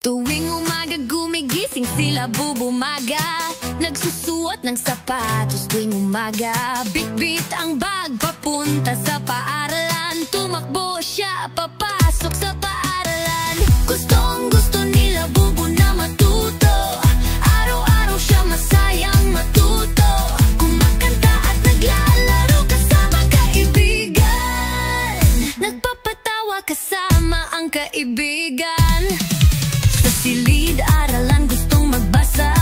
Tuwing umaga gumigising sila bubumaga, nagsusuot ng sapatos tuwing umaga. Bitbit ang bag papunta sa paaralan, tumakbo siya papasok sa paaralan. Gustong gusto nila bubu na matuto, araw-araw siya masayang matuto. Kumakanta at naglalaro kasama kaibigan, nagpapatawa kasama ang kaibigan. Sa silid aralan gustong magbasa,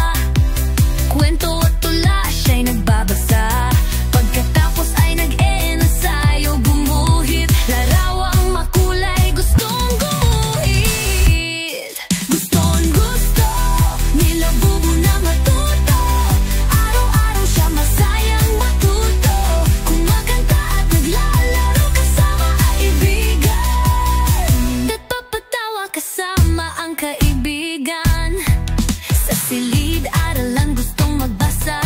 kwento at tula siya'y nagbabasa. Pagkatapos ay nag-e-ensayo, gumuhit, larawang makulay gustong gumuhit. Gustong gusto nila bubu na matuto, araw-araw siya masayang matuto. Kumakanta at naglalaro kasama kaibigan, nagpapatawa kasama ang kaibigan. Sa silid aralan gustong magbasa,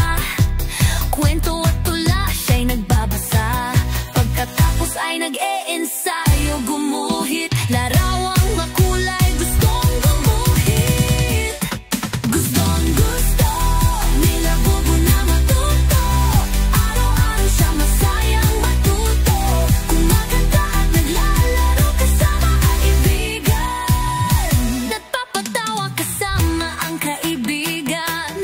kwento at tula siya'y nagbabasa. Pagkatapos ay nag-e-ensayo, gumuhit, larawang makulay gustong gumuhit. Gustong gusto nila bubu na matuto, araw-araw siya masayang matuto. Kumakanta at naglalaro kasama kaibigan, nagpapatawa kasama ang kaibigan.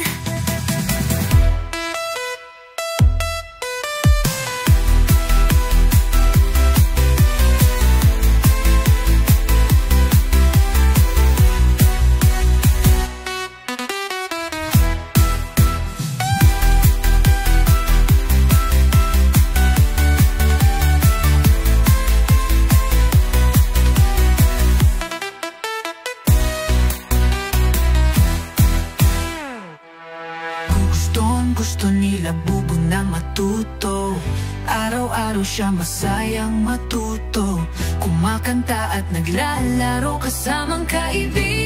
Gustong gusto nila bubu na matuto, araw-araw siya masayang matuto. Kumakanta at naglalaro kasamang kaibigan.